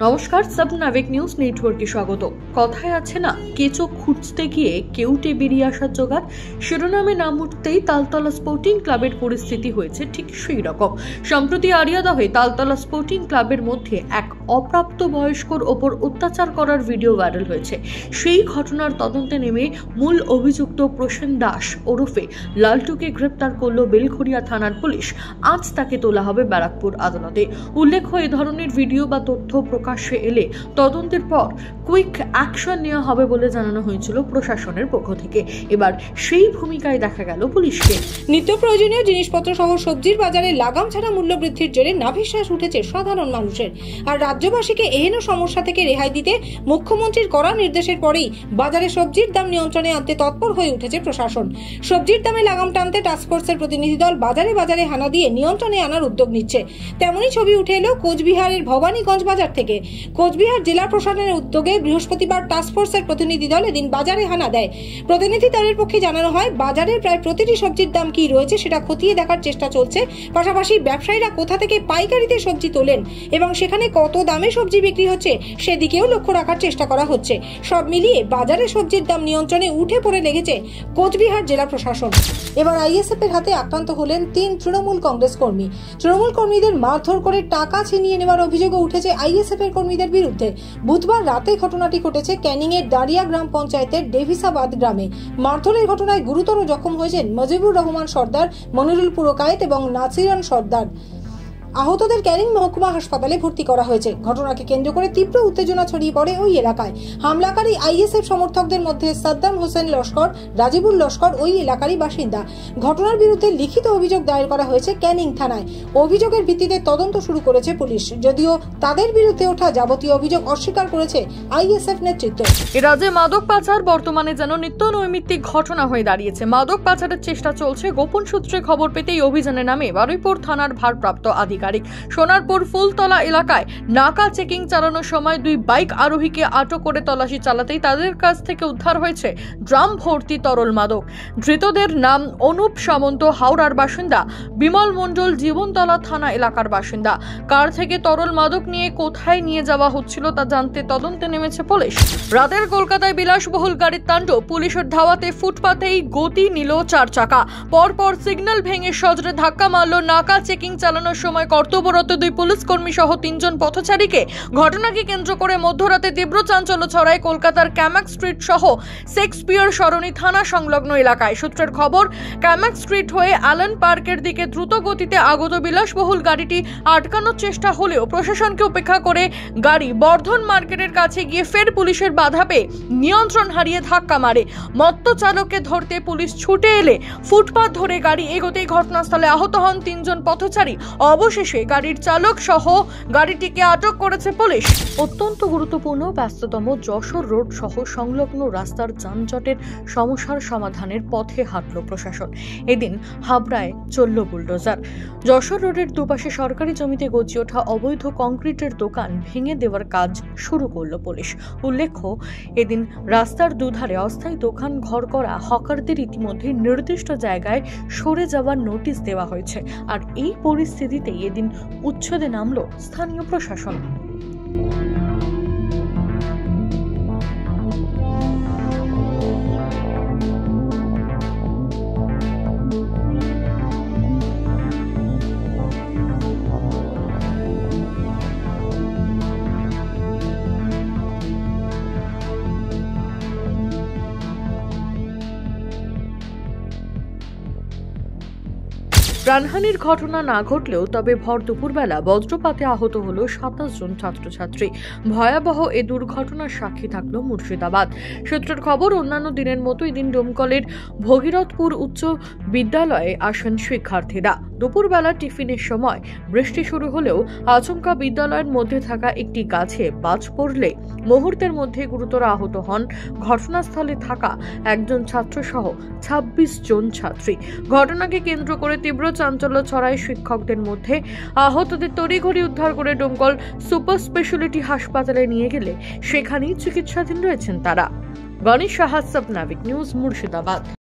নমস্কার, সাব নাবিক নিউজ নেটওয়ার্কে স্বাগত। কথায় আছে না, কেঁচো খুঁজতে গিয়ে কেউটে বেরিয়ে আসার জোগাড়। শিরোনামে নাম উঠতেই তালতলা স্পোর্টিং ক্লাবের পরিস্থিতি হয়েছে ঠিক সেই রকম। সম্প্রতি আরিয়াদহে তালতলা স্পোর্টিং ক্লাবের মধ্যে এক অপ্রাপ্ত বয়স্কর ওপর অত্যাচার করার ভিডিও ভাইরাল হয়েছে। সেই ঘটনার তদন্তে নেমে মূল অভিযুক্ত প্রসেন দাস ওরফে লালটুকে গ্রেপ্তার করল বেলঘরিয়া থানার পুলিশ। আজ তাকে তোলা হবে ব্যারাকপুর আদালতে। উল্লেখ্য, এ ধরনের ভিডিও বা তথ্য প্রকাশ্যে এলে তদন্তের পর কুইক অ্যাকশন নেওয়া হবে বলে জানানো হয়েছিল প্রশাসনের পক্ষ থেকে। এবার সেই ভূমিকায় দেখা গেল পুলিশকে। নিত্য প্রয়োজনীয় জিনিসপত্র সহ সবজির বাজারে লাগাম ছাড়া মূল্য বৃদ্ধির জেরে নাভিশ্বাস উঠেছে সাধারণ মানুষের। আর রাজ্যবাসীকে এহেন সমস্যা থেকে রেহাই দিতে মুখ্যমন্ত্রীর কড়া নির্দেশের পরেই বাজারে সবজির দাম নিয়ন্ত্রণে আনতে তৎপর হয়ে উঠেছে প্রশাসন। সবজির দামে লাগাম টানতে টাস্কফোর্সের প্রতিনিধি দল বাজারে বাজারে হানা দিয়ে নিয়ন্ত্রণে আনার উদ্যোগ নিচ্ছে। তেমনই ছবি উঠে এলো কোচবিহারের ভবানীগঞ্জ বাজার থেকে। কোচবিহার জেলা প্রশাসনের উদ্যোগে বৃহস্পতিবার টাস্কফোর্সের প্রতিনিধি দল এদিন বাজারে হানা দেয়। প্রতিনিধি দলের পক্ষে জানানো হয়, বাজারে প্রায় প্রতিটি সবজির দাম কি রয়েছে সেটা খতিয়ে দেখার চেষ্টা চলছে। পাশাপাশি ব্যবসায়ীরা কোথা থেকে পাইকারিতে সবজি তোলেন এবং সেখানে কত দামে সবজি বিক্রি হচ্ছে সেদিকেও লক্ষ্য রাখার চেষ্টা করা হচ্ছে। সব মিলিয়ে বাজারে সবজির দাম নিয়ন্ত্রণে উঠে পড়ে লেগেছে কোচবিহার জেলা প্রশাসন। এবার আইএসএফ এর হাতে আক্রান্ত হলেন 3 তৃণমূল কংগ্রেস কর্মী। তৃণমূল কর্মীদের মারধর করে টাকা ছিনিয়ে নেওয়ার অভিযোগও উঠেছে আইএসএফ এর কর্মীদের বিরুদ্ধে। বুধবার রাতে ঘটনাটি ঘটেছে ক্যানিং এর দারিয়া গ্রাম পঞ্চায়েতের ডেভিসাবাদ গ্রামে। মারধরের ঘটনায় গুরুতর জখম হয়েছেন মজিবুর রহমান সর্দার, মনিরুল পুরকায়েত এবং নাসিরান সর্দার। আহতদের ক্যানিং মহকুমা হাসপাতালে ভর্তি করা হয়েছে। ঘটনাকে কেন্দ্র করে তীব্র উত্তেজনা ছড়িয়ে পড়ে ওই এলাকায়। হামলাকারী আইএসএফ সমর্থকদের মধ্যে সাদ্দাম হোসেন লস্কর, রাজিবুল লস্কর ওই এলাকারই বাসিন্দা। ঘটনার বিরুদ্ধে লিখিত অভিযোগ দায়ের করা হয়েছে ক্যানিং থানায়। অভিযোগের ভিত্তিতে তদন্ত শুরু করেছে পুলিশ, যদিও তাদের বিরুদ্ধে ওঠা যাবতীয় অভিযোগ অস্বীকার করেছে আইএসএফ নেতৃত্ব। রাজ্যে মাদক পাচার বর্তমানে যেন নিত্য নৈমিত্তিক ঘটনা হয়ে দাঁড়িয়েছে। মাদক পাচারের চেষ্টা চলছে। গোপন সূত্রে খবর পেতেই অভিযানে নামে বারুইপুর থানার ভারপ্রাপ্ত আধিকারিক। সোনারপুর ফুলতলা এলাকায় নাকা চেকিং চালানোর সময় 2 বাইক আরোহীকে আটক করে তল্লাশি চালাতেই তাদের কাছ থেকে উদ্ধার হয়েছে ড্রাম ভর্তি তরল মাদক। ধৃতদের নাম অনুপ সামন্ত, হাওড়ার বাসিন্দা, বিমল মণ্ডল, জীবনতলা থানা এলাকার বাসিন্দা। কার থেকে তরল মাদক নিয়ে কোথায় নিয়ে যাওয়া হচ্ছিল তা জানতে তদন্তে নেমেছে পুলিশ। রাতের কলকাতায় বিলাসবহুল গাড়ির তাণ্ডব। পুলিশের ধাওয়াতে ফুটপাতেই গতি নিল 4 চাকা। পরপর সিগন্যাল ভেঙে সজরে ধাক্কা মারল নাকা চেকিং চালানোর সময় কর্তব্যরত 2 পুলিশ কর্মী সহ 3 জন পথচারীকে। ঘটনাকে কেন্দ্র করে মধ্যরাতে তীব্র চাঞ্চল্য ছড়ায় কলকাতার ক্যামাক স্ট্রিট সহ শেক্সপিয়ার সরণি থানা সংলগ্ন এলাকায়। সূত্রের খবর, ক্যামাক স্ট্রিট হয়ে অ্যালান পার্কের দিকে দ্রুত গতিতে আগত বিলাসবহুল গাড়িটি আটকানোর চেষ্টা হলেও প্রশাসনকে উপেক্ষা করে গাড়ি বর্ধন মার্কেটের কাছে গিয়ে ফের পুলিশের বাধা পেয়ে নিয়ন্ত্রণ হারিয়ে ধাক্কা মারে। মত্ত চালককে ধরতে পুলিশ ছুটে এলে ফুটপাত ধরে গাড়ি এগোতেই ঘটনাস্থলে আহত হন 3 জন পথচারী। অবশেষে গাড়ির চালক সহ গাড়িটিকে আটক করেছে পুলিশ। অত্যন্ত গুরুত্বপূর্ণ ব্যস্ততম যশোর রোড সহ সংলগ্ন রাস্তার যানজটের সমস্যার সমাধানের পথে হাঁটল প্রশাসন। এদিন হাবড়ায় চলল বুলডোজার। যশোর রোডের দুপাশে সরকারি জমিতে গজিয়ে ওঠা অবৈধ কংক্রিটের দোকান ভেঙে দেওয়ার কাজ শুরু করল পুলিশ। উল্লেখ্য, এদিন রাস্তার দুধারে অস্থায়ী দোকান ঘর করা হকারদের ইতিমধ্যে নির্দিষ্ট জায়গায় সরে যাওয়ার নোটিশ দেওয়া হয়েছে। আর এই পরিস্থিতিতে এদিন উচ্ছেদে নামল স্থানীয় প্রশাসন। প্রাণহানির ঘটনা না ঘটলেও তবে ভর দুপুরবেলা বজ্রপাতে আহত হল 27 জন ছাত্রছাত্রী। ভয়াবহ এ দুর্ঘটনার সাক্ষী থাকল মুর্শিদাবাদ। সূত্রের খবর, অন্যান্য দিনের মতো এদিন ডোমকলের ভগীরথপুর উচ্চ বিদ্যালয়ে আসেন শিক্ষার্থীরা। দুপুরবেলা টিফিনের সময় বৃষ্টি শুরু হলেও আচমকা বিদ্যালয়ের মধ্যে থাকা একটি গাছে বাজ পড়লে মুহূর্তের মধ্যে গুরুতর আহত হন ঘটনাস্থলে থাকা একজন ছাত্র সহ 26 জন ছাত্রী। ঘটনাকে কেন্দ্র করে তীব্র চাঞ্চল্য ছড়ায় শিক্ষকদের মধ্যে। আহতদের তড়িঘড়ি উদ্ধার করে ডোমকল সুপার স্পেশালিটি হাসপাতালে নিয়ে গেলে সেখানেই চিকিৎসাধীন রয়েছেন তারা। গণেশ সাহা, সাব নাবিক নিউজ, মুর্শিদাবাদ।